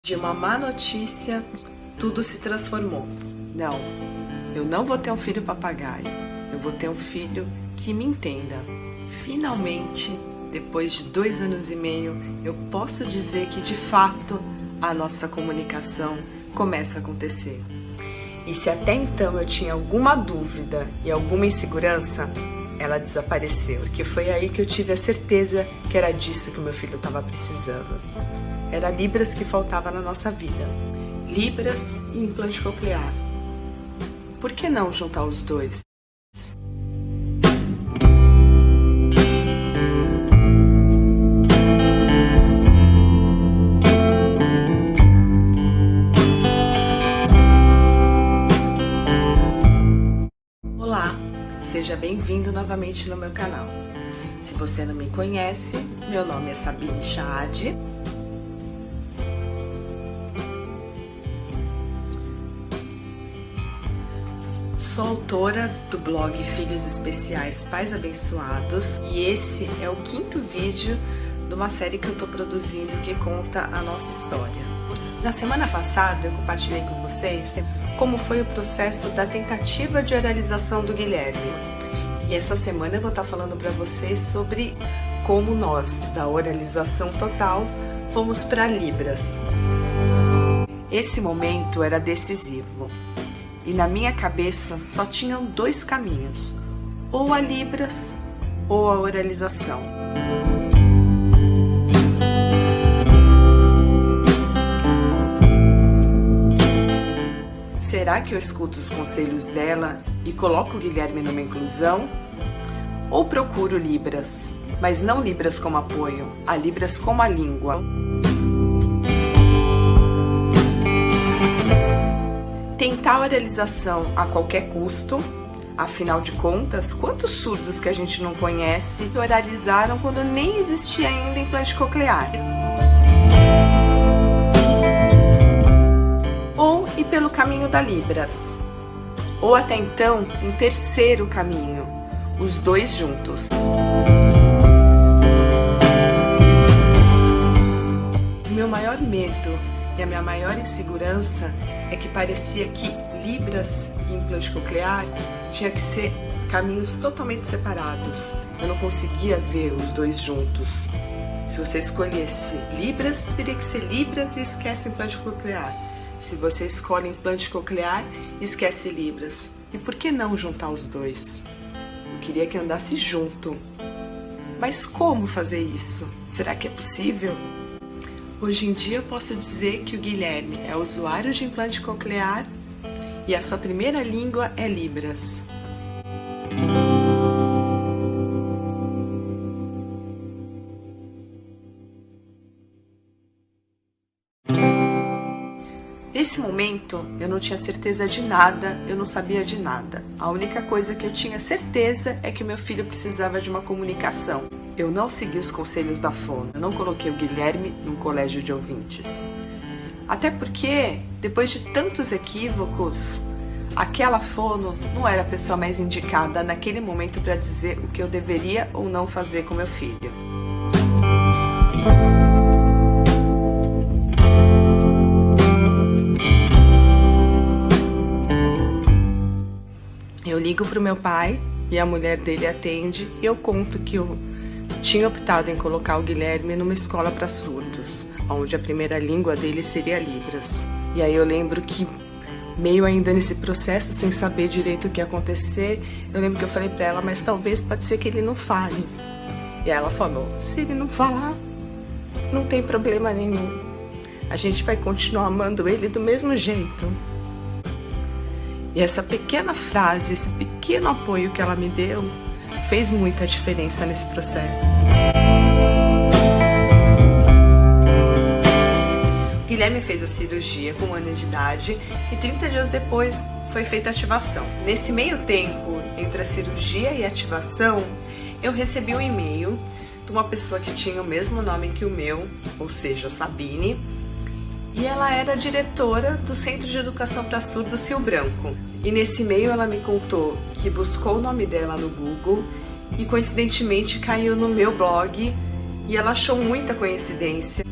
De uma má notícia, tudo se transformou. Não, eu não vou ter um filho papagaio, eu vou ter um filho que me entenda. Finalmente, depois de 2 anos e meio, eu posso dizer que de fato a nossa comunicação começa a acontecer. E se até então eu tinha alguma dúvida e alguma insegurança, ela desapareceu, porque foi aí que eu tive a certeza que era disso que o meu filho estava precisando. Era Libras que faltava na nossa vida. Libras e implante coclear. Por que não juntar os dois? Olá, seja bem-vindo novamente no meu canal. Se você não me conhece, meu nome é Sabine Chad. Sou autora do blog Filhos Especiais Pais Abençoados e esse é o 5º vídeo de uma série que eu estou produzindo que conta a nossa história. Na semana passada eu compartilhei com vocês como foi o processo da tentativa de oralização do Guilherme. E essa semana eu vou estar falando para vocês sobre como nós, da oralização total, fomos para Libras. Esse momento era decisivo. E na minha cabeça só tinham 2 caminhos, ou a Libras ou a oralização. Será que eu escuto os conselhos dela e coloco o Guilherme numa inclusão? Ou procuro Libras, mas não Libras como apoio, a Libras como a língua? Tentar a oralização a qualquer custo, afinal de contas, quantos surdos que a gente não conhece oralizaram quando nem existia ainda implante coclear? Ou ir pelo caminho da Libras, ou até então um terceiro caminho, os 2 juntos. O meu maior medo e a minha maior insegurança é que parecia que Libras e implante coclear tinha que ser caminhos totalmente separados. Eu não conseguia ver os 2 juntos. Se você escolhesse Libras, teria que ser Libras e esquece implante coclear. Se você escolhe implante coclear, esquece Libras. E por que não juntar os 2? Eu queria que andasse junto. Mas como fazer isso? Será que é possível? Hoje em dia eu posso dizer que o Guilherme é usuário de implante coclear e a sua primeira língua é Libras. Nesse momento eu não tinha certeza de nada, eu não sabia de nada. A única coisa que eu tinha certeza é que o meu filho precisava de uma comunicação. Eu não segui os conselhos da fono, eu não coloquei o Guilherme num colégio de ouvintes. Até porque, depois de tantos equívocos, aquela fono não era a pessoa mais indicada naquele momento para dizer o que eu deveria ou não fazer com meu filho. Eu ligo para o meu pai e a mulher dele atende e eu conto que eu tinha optado em colocar o Guilherme numa escola para surdos, onde a primeira língua dele seria Libras. E aí eu lembro que, meio ainda nesse processo, sem saber direito o que ia acontecer, eu lembro que eu falei para ela, mas talvez pode ser que ele não fale. E ela falou, se ele não falar, não tem problema nenhum. A gente vai continuar amando ele do mesmo jeito. E essa pequena frase, esse pequeno apoio que ela me deu, fez muita diferença nesse processo. O Guilherme fez a cirurgia com 1 ano de idade e 30 dias depois foi feita a ativação. Nesse meio tempo, entre a cirurgia e a ativação, eu recebi um e-mail de uma pessoa que tinha o mesmo nome que o meu, ou seja, Sabine, e ela era diretora do Centro de Educação para Surdos Rio Branco. E nesse e-mail ela me contou que buscou o nome dela no Google e coincidentemente caiu no meu blog e ela achou muita coincidência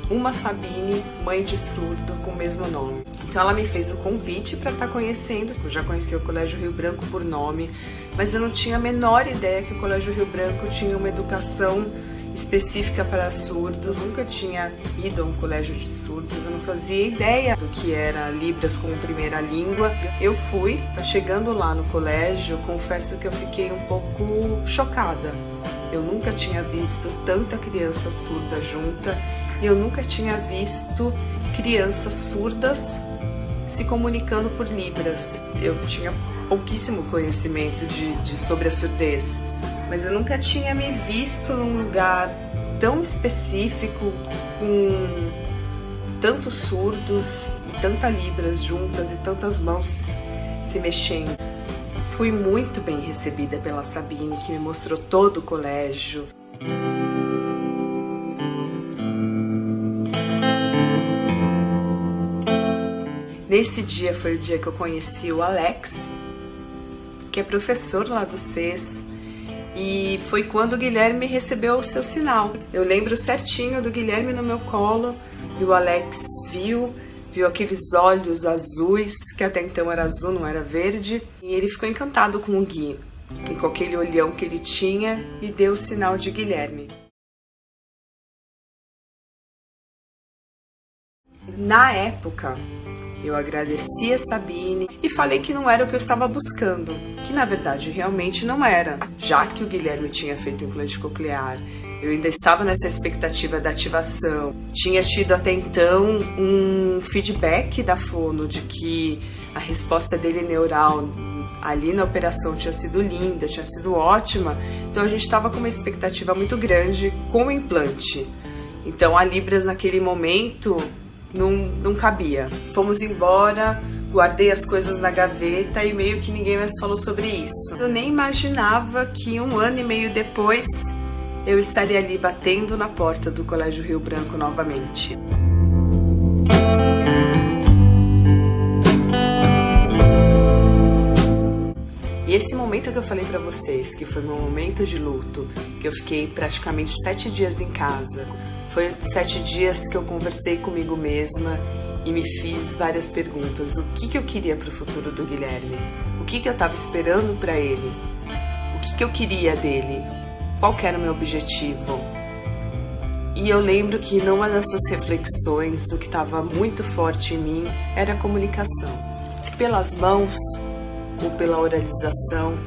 uma Sabine, mãe de surdo, com o mesmo nome. Então ela me fez o convite para estar conhecendo. Eu já conhecia o Colégio Rio Branco por nome, mas eu não tinha a menor ideia que o Colégio Rio Branco tinha uma educação específica para surdos. Eu nunca tinha ido a um colégio de surdos, eu não fazia ideia do que era Libras como primeira língua. Eu fui, chegando lá no colégio, confesso que eu fiquei um pouco chocada. Eu nunca tinha visto tanta criança surda junta e eu nunca tinha visto crianças surdas se comunicando por Libras. Eu tinha pouquíssimo conhecimento sobre a surdez, mas eu nunca tinha me visto num lugar tão específico, com tantos surdos e tantas Libras juntas e tantas mãos se mexendo. Fui muito bem recebida pela Sabine, que me mostrou todo o colégio. Nesse dia foi o dia que eu conheci o Alex, que é professor lá do SES, e foi quando o Guilherme recebeu o seu sinal. Eu lembro certinho do Guilherme no meu colo, e o Alex viu aqueles olhos azuis, que até então era azul, não era verde, e ele ficou encantado com o Gui, e com aquele olhão que ele tinha, e deu o sinal de Guilherme. Na época, eu agradeci a Sabine e falei que não era o que eu estava buscando, que na verdade realmente não era, já que o Guilherme tinha feito implante coclear. Eu ainda estava nessa expectativa da ativação. Tinha tido até então um feedback da fono de que a resposta dele neural ali na operação tinha sido linda, tinha sido ótima. Então a gente estava com uma expectativa muito grande com o implante. Então a Libras naquele momento não cabia. Fomos embora, guardei as coisas na gaveta e meio que ninguém mais falou sobre isso. Eu nem imaginava que 1 ano e meio depois eu estaria ali batendo na porta do Colégio Rio Branco novamente. E esse momento que eu falei pra vocês, que foi meu momento de luto, que eu fiquei praticamente 7 dias em casa, foi 7 dias que eu conversei comigo mesma e me fiz várias perguntas do que eu queria pro futuro do Guilherme, o que eu estava esperando pra ele, o que eu queria dele, qual que era o meu objetivo. E eu lembro que numa dessas reflexões, o que estava muito forte em mim era a comunicação. Pelas mãos ou pela oralização,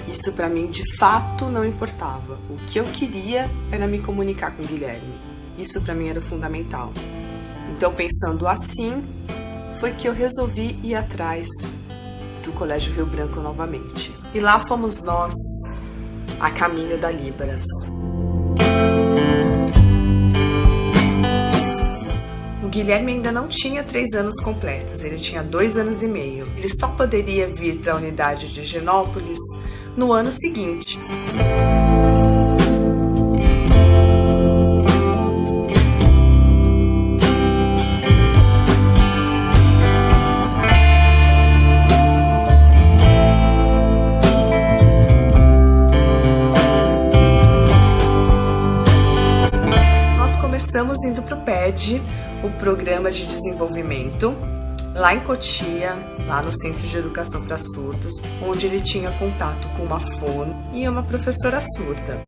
isso para mim de fato não importava. O que eu queria era me comunicar com o Guilherme. Isso para mim era fundamental. Então, pensando assim, foi que eu resolvi ir atrás do Colégio Rio Branco novamente. E lá fomos nós, a caminho da Libras. O Guilherme ainda não tinha 3 anos completos, ele tinha 2 anos e meio. Ele só poderia vir para a unidade de Higienópolis no ano seguinte. Começamos indo para o PED, o Programa de Desenvolvimento, lá em Cotia, lá no Centro de Educação para Surdos, onde ele tinha contato com uma fono e uma professora surda.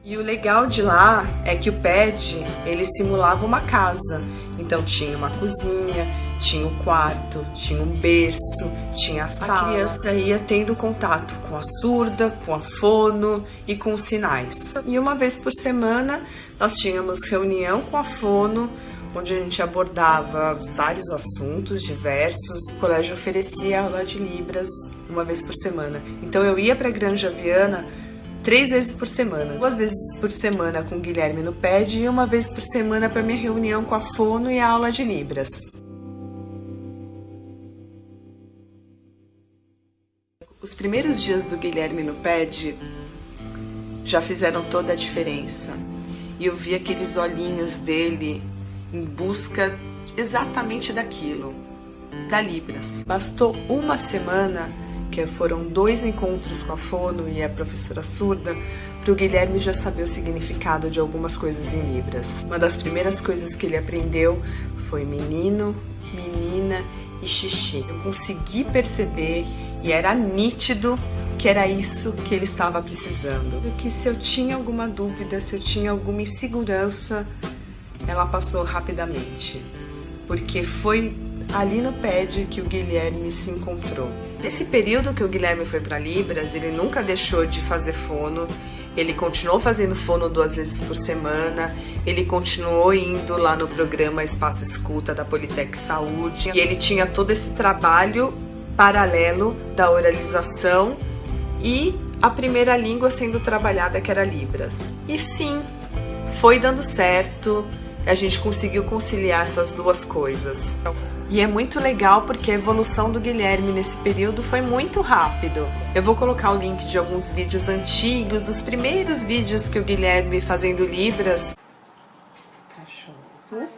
E o legal de lá é que o PED, ele simulava uma casa. Então tinha uma cozinha, tinha um quarto, tinha um berço, tinha a sala. A criança ia tendo contato com a surda, com a fono e com os sinais. E uma vez por semana nós tínhamos reunião com a fono, onde a gente abordava vários assuntos diversos. O colégio oferecia aula de Libras uma vez por semana. Então eu ia para a Granja Viana 3 vezes por semana. 2 vezes por semana com o Guilherme no PED e 1 vez por semana para minha reunião com a fono e a aula de Libras. Os primeiros dias do Guilherme no PED já fizeram toda a diferença. E eu vi aqueles olhinhos dele em busca exatamente daquilo, da Libras. Bastou 1 semana que foram 2 encontros com a fono e a professora surda, para o Guilherme já saber o significado de algumas coisas em Libras. Uma das primeiras coisas que ele aprendeu foi menino, menina e xixi. Eu consegui perceber e era nítido que era isso que ele estava precisando. Que se eu tinha alguma dúvida, se eu tinha alguma insegurança, ela passou rapidamente, porque foi ali no PED que o Guilherme se encontrou. Nesse período que o Guilherme foi para Libras, ele nunca deixou de fazer fono, ele continuou fazendo fono 2 vezes por semana, ele continuou indo lá no programa Espaço Escuta da Politec Saúde, e ele tinha todo esse trabalho paralelo da oralização e a primeira língua sendo trabalhada, que era Libras. E sim, foi dando certo, a gente conseguiu conciliar essas duas coisas. E é muito legal porque a evolução do Guilherme nesse período foi muito rápido. Eu vou colocar o link de alguns vídeos antigos, dos primeiros vídeos que o Guilherme fazendo Libras. Cachorro,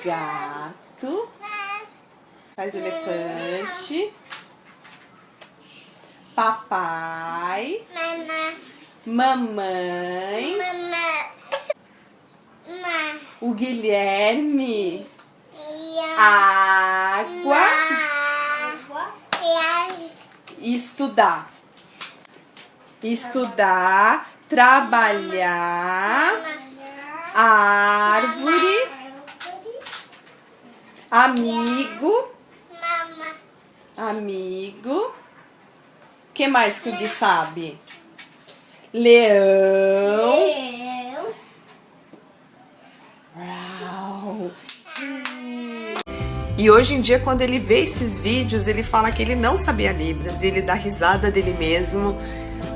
gato, faz elefante, papai, mamãe, o Guilherme, água, estudar, trabalhar, árvore, amigo, que mais que o Gui sabe? Leão. E hoje em dia, quando ele vê esses vídeos, ele fala que ele não sabia Libras, e ele dá risada dele mesmo,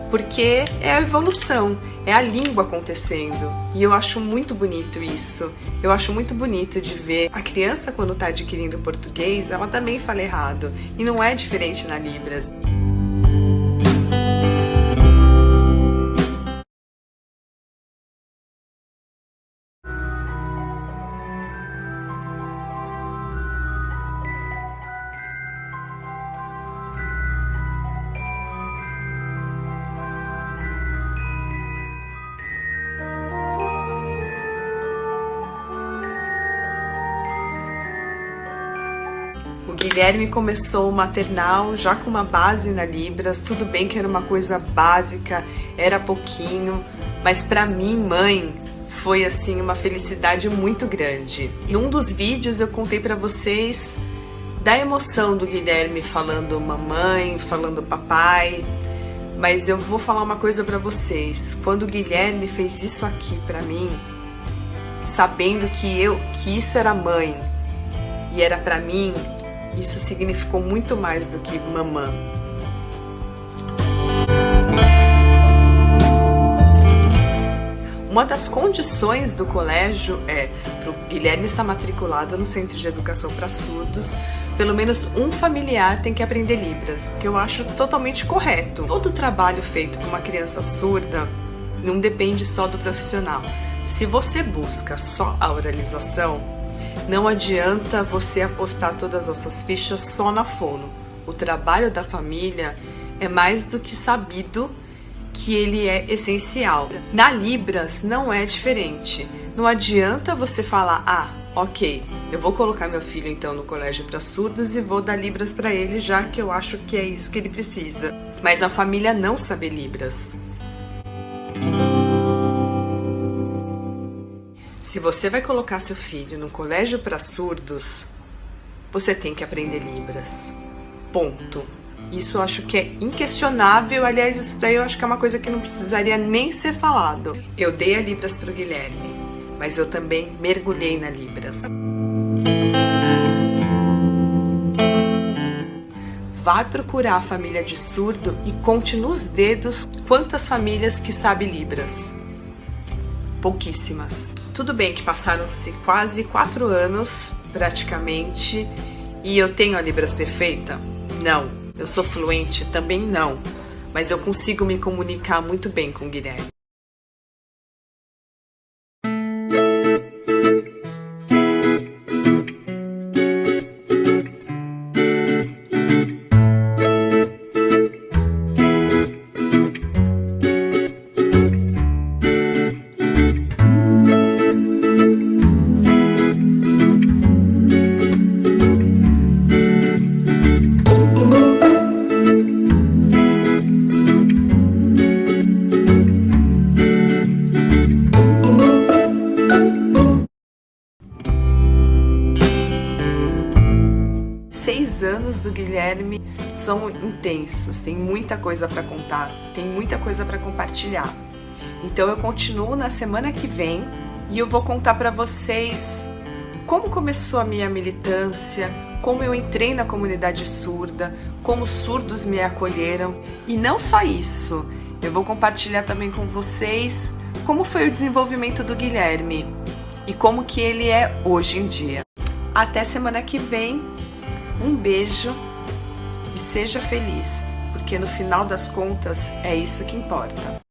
porque é a evolução, é a língua acontecendo. E eu acho muito bonito isso. Eu acho muito bonito de ver a criança, quando está adquirindo português, ela também fala errado. E não é diferente na Libras. O Guilherme começou o maternal já com uma base na Libras, tudo bem que era uma coisa básica, era pouquinho, mas para mim, mãe, foi assim uma felicidade muito grande. Em um dos vídeos eu contei para vocês da emoção do Guilherme falando mamãe, falando papai, mas eu vou falar uma coisa para vocês. Quando o Guilherme fez isso aqui para mim, sabendo que isso era mãe e era para mim, isso significou muito mais do que mamã. Uma das condições do colégio é para o Guilherme estar matriculado no Centro de Educação para Surdos, pelo menos um familiar tem que aprender Libras, o que eu acho totalmente correto. Todo trabalho feito com uma criança surda não depende só do profissional. Se você busca só a oralização, não adianta você apostar todas as suas fichas só na fono. O trabalho da família é mais do que sabido que ele é essencial. Na Libras não é diferente. Não adianta você falar, ok, eu vou colocar meu filho então no colégio para surdos e vou dar Libras para ele, já que eu acho que é isso que ele precisa. Mas a família não sabe Libras. Se você vai colocar seu filho no colégio para surdos, você tem que aprender Libras. Ponto. Isso eu acho que é inquestionável. Aliás, isso daí eu acho que é uma coisa que não precisaria nem ser falado. Eu dei a Libras para o Guilherme, mas eu também mergulhei na Libras. Vai procurar a família de surdo e conte nos dedos quantas famílias que sabem Libras. Pouquíssimas. Tudo bem que passaram-se quase 4 anos, praticamente, e eu tenho a Libras perfeita? Não. Eu sou fluente? Também não. Mas eu consigo me comunicar muito bem com o Guilherme. Guilherme são intensos, tem muita coisa para contar, tem muita coisa para compartilhar. Então eu continuo na semana que vem e eu vou contar para vocês como começou a minha militância, como eu entrei na comunidade surda, como os surdos me acolheram. E não só isso, eu vou compartilhar também com vocês como foi o desenvolvimento do Guilherme e como que ele é hoje em dia. Até semana que vem, um beijo e seja feliz, porque no final das contas é isso que importa.